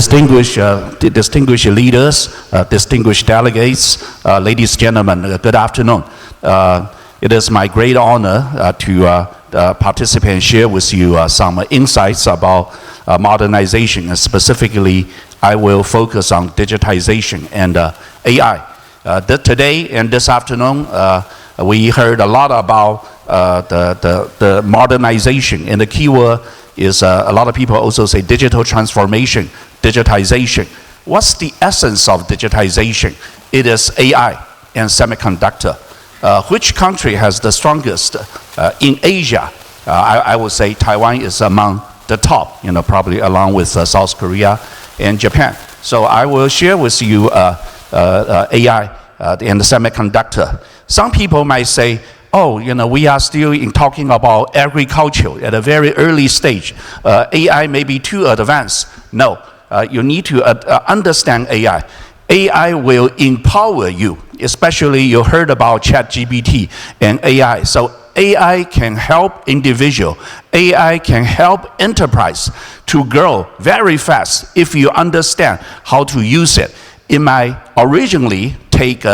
distinguished leaders, distinguished delegates, ladies and gentlemen, good afternoon. It is my great honor to participate and share with you some insights about modernization, and specifically I will focus on digitization and AI. Today and this afternoon, we heard a lot about the modernization, and the keyword is a lot of people also say digital transformation, digitization. What's the essence of digitization? It is AI and semiconductor. Which country has the strongest? In Asia, I would say Taiwan is among the top, probably along with South Korea and Japan. So I will share with you AI and the semiconductor. Some people might say, oh, we are still talking about agriculture at a very early stage. AI may be too advanced. No, you need to understand AI. AI will empower you, especially you heard about ChatGPT and AI. So AI can help individual. AI can help enterprise to grow very fast if you understand how to use it. It might originally take,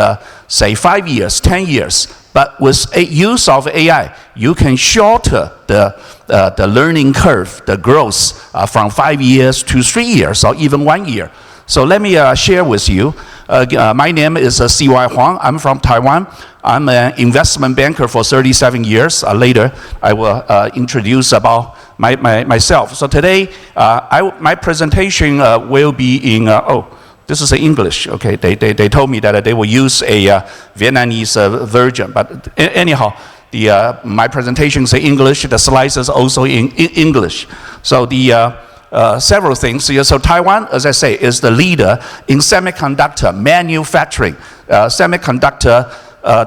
say, 5 years, 10 years, but with a use of AI, you can shorten the learning curve, the growth from 5 years to 3 years or even 1 year. So let me share with you. My name is C.Y. Huang. I'm from Taiwan. I'm an investment banker for 37 years. Later, I will introduce about myself. So today, my presentation will be in, this is English. Okay, they told me that they will use a Vietnamese version. But anyhow, my presentation is in English. The slides is also in English. So several things. So Taiwan, as I say, is the leader in semiconductor manufacturing. Semiconductor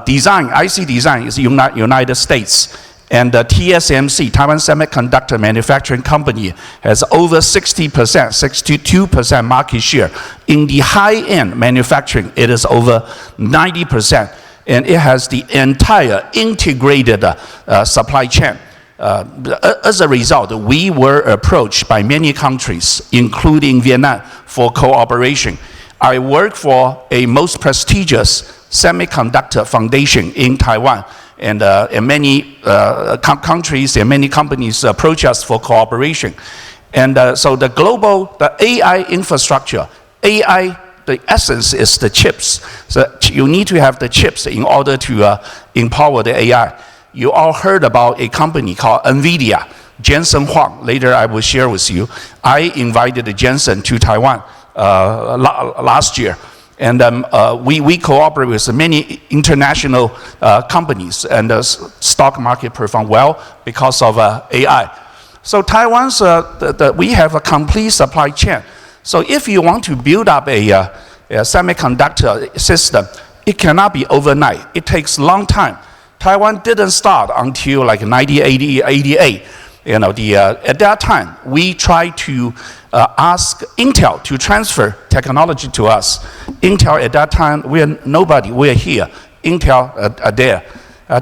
design, IC design is United States. And TSMC, Taiwan Semiconductor Manufacturing Company, has over 60%, 62% market share. In the high-end manufacturing, it is over 90%. And it has the entire integrated supply chain. As a result, we were approached by many countries, including Vietnam, for cooperation. I work for a most prestigious semiconductor foundation in Taiwan, and many countries and many companies approach us for cooperation. And so the AI infrastructure, AI, the essence is the chips. So you need to have the chips in order to empower the AI. You all heard about a company called NVIDIA, Jensen Huang. Later I will share with you. I invited Jensen to Taiwan last year. And we cooperate with many international companies, and the stock market performed well because of AI. So Taiwan's, we have a complete supply chain. So if you want to build up a semiconductor system, it cannot be overnight. It takes a long time. Taiwan didn't start until like 1988. At that time, we tried to ask Intel to transfer technology to us. Intel at that time, we're nobody, we're here. Intel are there.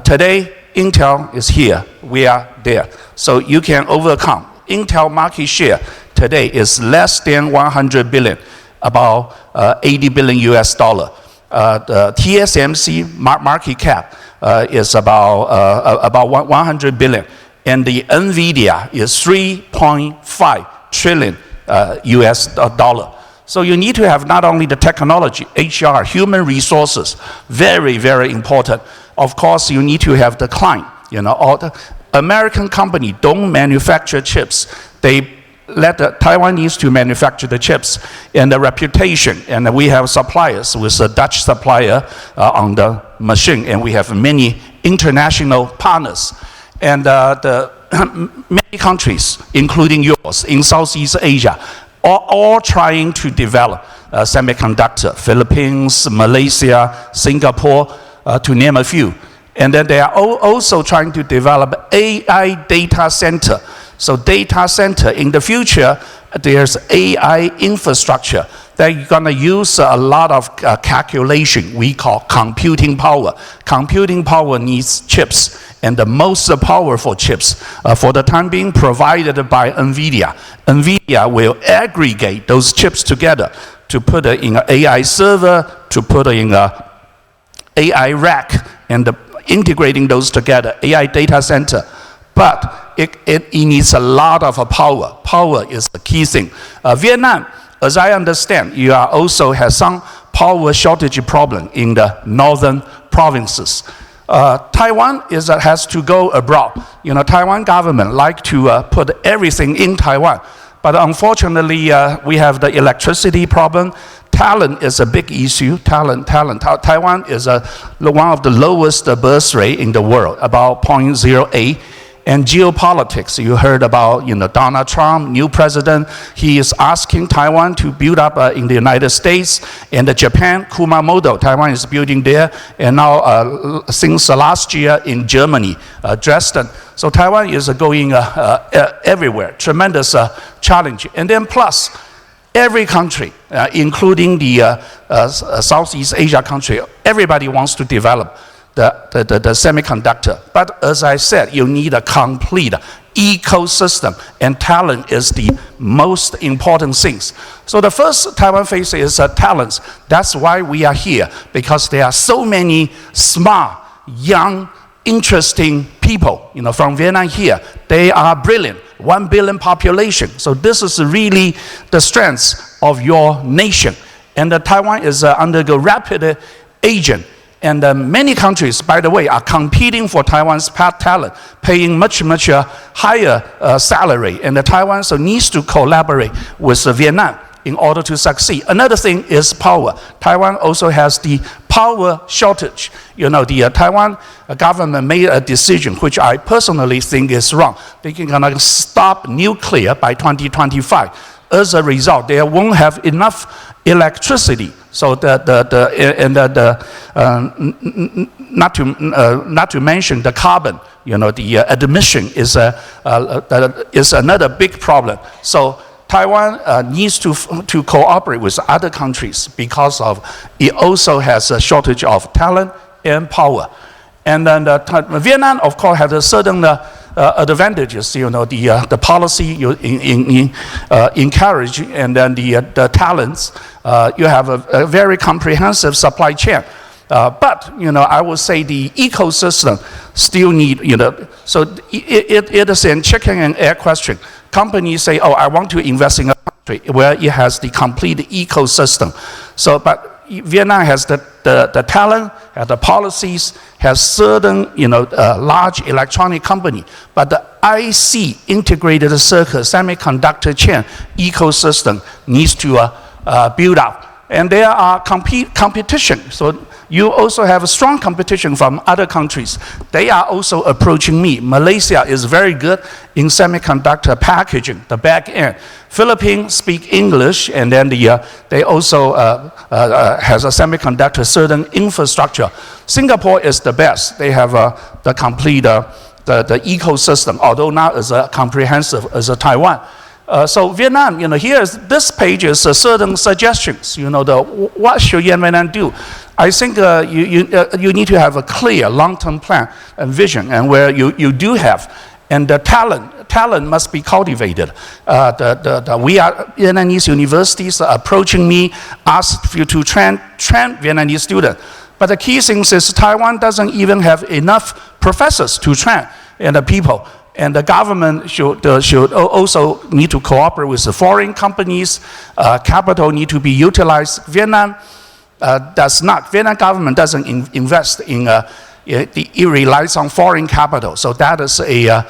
Today, Intel is here, we are there. So you can overcome. Intel market share today is less than 100 billion, about 80 billion US dollar. The TSMC market cap is about 100 billion. And the NVIDIA is 3.5 trillion US dollar. So you need to have not only the technology, HR, human resources, very, very important. Of course, you need to have the client. All the American company don't manufacture chips. They let the Taiwanese to manufacture the chips, and the reputation. And we have suppliers with a Dutch supplier on the machine, and we have many international partners. And many countries, including yours, in Southeast Asia, are all trying to develop semiconductor. Philippines, Malaysia, Singapore, to name a few. And then they are also trying to develop AI data center. So data center, in the future, there's AI infrastructure. then you're going to use a lot of calculation we call computing power. Computing power needs chips, and the most powerful chips for the time being provided by NVIDIA. NVIDIA will aggregate those chips together to put it in an AI server, to put it in an AI rack, and integrating those together, AI data center. But it needs a lot of power. Power is the key thing. Vietnam, as I understand, you also have some power shortage problem in the northern provinces. Taiwan has to go abroad. Taiwan government like to put everything in Taiwan. But unfortunately, we have the electricity problem. Talent is a big issue. Talent. Taiwan is one of the lowest birth rate in the world, about 0.08. And geopolitics, you heard about Donald Trump, new president. He is asking Taiwan to build up in the United States. And Japan, Kumamoto, Taiwan is building there. And now since last year in Germany, Dresden. So Taiwan is going everywhere. Tremendous challenge. And then plus, every country, including the Southeast Asia country, everybody wants to develop the semiconductor. But as I said, you need a complete ecosystem, and talent is the most important things. So the first Taiwan faces is talents. That's why we are here, because there are so many smart, young, interesting people from Vietnam here. They are brilliant, 1 billion population. So this is really the strength of your nation. And Taiwan is undergo rapid aging. And many countries, by the way, are competing for Taiwan's talent, paying much higher salary. And Taiwan so needs to collaborate with Vietnam in order to succeed. Another thing is power. Taiwan also has the power shortage. The Taiwan government made a decision, which I personally think is wrong. They can gonna stop nuclear by 2025. As a result, they won't have enough electricity. So not to mention the carbon, the admission is another big problem. So Taiwan needs to cooperate with other countries because of it also has a shortage of talent and power. And then Vietnam, of course, has a certain advantages. The policy you encourage, and then the talents. You have a very comprehensive supply chain. But I would say the ecosystem still need. So it is a chicken and egg question. Companies say, "Oh, I want to invest in a country where it has the complete ecosystem." So, but Vietnam has the talent, has the policies, has certain large electronic company, but the IC integrated circuit semiconductor chain ecosystem needs to build up, and there are competition. So you also have a strong competition from other countries. They are also approaching me. Malaysia is very good in semiconductor packaging, the back end. Philippines speak English, and then they also has a semiconductor certain infrastructure. Singapore is the best. They have the complete the ecosystem, although not as comprehensive as Taiwan. So Vietnam, this page is certain suggestions. What should Vietnam do? I think you need to have a clear long-term plan and vision, and where you do have, and the talent must be cultivated. We are Vietnamese universities approaching me, ask you to train Vietnamese students. But the key thing is Taiwan doesn't even have enough professors to train and the people. And the government should also need to cooperate with the foreign companies. Capital need to be utilized. Vietnam does not. Vietnam government doesn't invest in. It relies on foreign capital. So that is a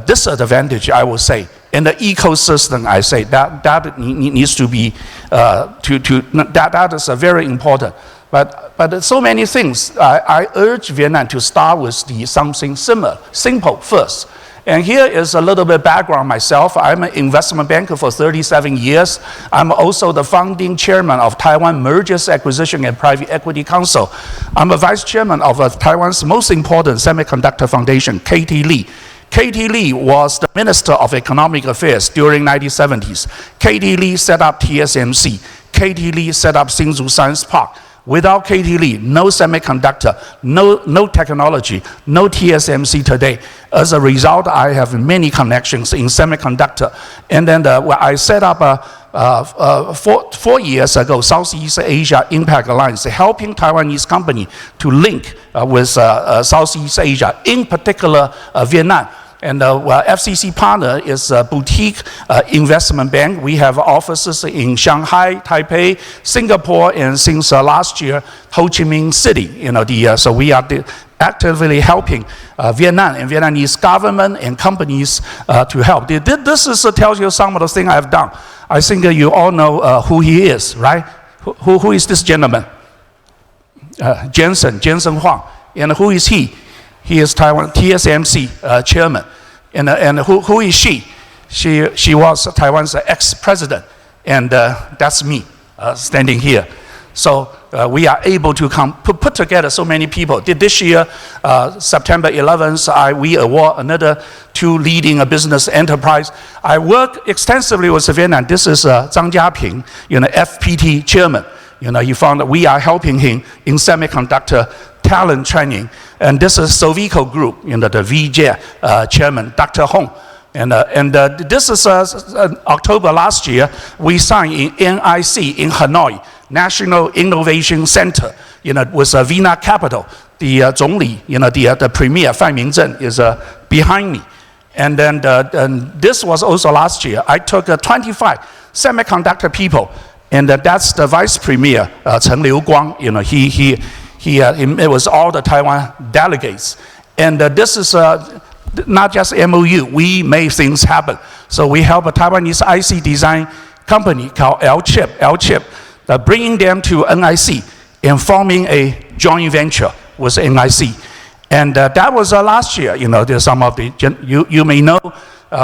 disadvantage, I would say. In the ecosystem, I say that needs to be that is very important. But so many things. I urge Vietnam to start with something simple first. And here is a little bit background myself. I'm an investment banker for 37 years. I'm also the founding chairman of Taiwan Mergers, Acquisition and Private Equity Council. I'm a vice chairman of Taiwan's most important semiconductor foundation, K.T. Lee. K.T. Lee was the Minister of Economic Affairs during 1970s. K.T. Lee set up TSMC. Katie Lee set up Hsinchu Science Park. Without Katie Lee, no semiconductor, no technology, no TSMC today. As a result, I have many connections in semiconductor. And then I set up 4 years ago, Southeast Asia Impact Alliance, helping Taiwanese company to link with Southeast Asia, in particular Vietnam. And FCC Partners is a boutique investment bank. We have offices in Shanghai, Taipei, Singapore, and since last year, Ho Chi Minh City. So we are actively helping Vietnam and Vietnamese government and companies to help. This tells you some of the things I've done. I think you all know who he is, right? Who is this gentleman? Jensen Huang. And who is he? He is Taiwan TSMC chairman. And who is she? She was Taiwan's ex-president. And that's me standing here. So we are able to put together so many people. This year, September 11th, we award another 2 leading business enterprise. I work extensively with Vietnam. This is Zhang Jiaping, FPT chairman. He found that we are helping him in semiconductor talent training. And this is Sovico Group, the VJ chairman, Dr. Hong. And this is October last year, we signed in NIC in Hanoi, National Innovation Center, with Vina Capital. The 总理, the premier, Fan Mingzhen, is behind me. And then this was also last year. I took 25 semiconductor people, and that's the vice premier, Chen Liuguang. It was all the Taiwan delegates. And this is not just MOU, we made things happen. So we help a Taiwanese IC design company called L-Chip, bringing them to NIC and forming a joint venture with NIC. And that was last year. There's some of the, you may know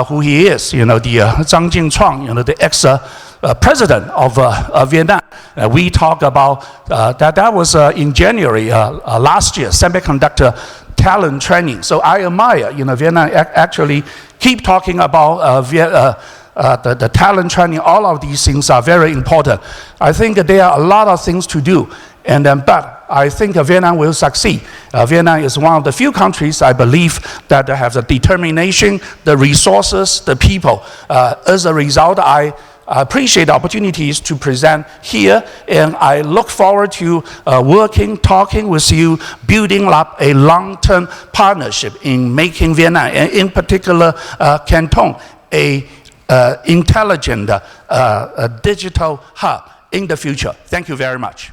who he is, the Zhang Jingchuang, the ex-president of Vietnam. We talk about, that was in January last year, semiconductor talent training. So I admire, Vietnam actually keep talking about the talent training. All of these things are very important. I think there are a lot of things to do, but I think Vietnam will succeed. Vietnam is one of the few countries, I believe, that have the determination, the resources, the people. As a result, I appreciate the opportunities to present here, and I look forward to talking with you, building up a long-term partnership in making Vietnam, and in particular Canton, a intelligent digital hub in the future. Thank you very much.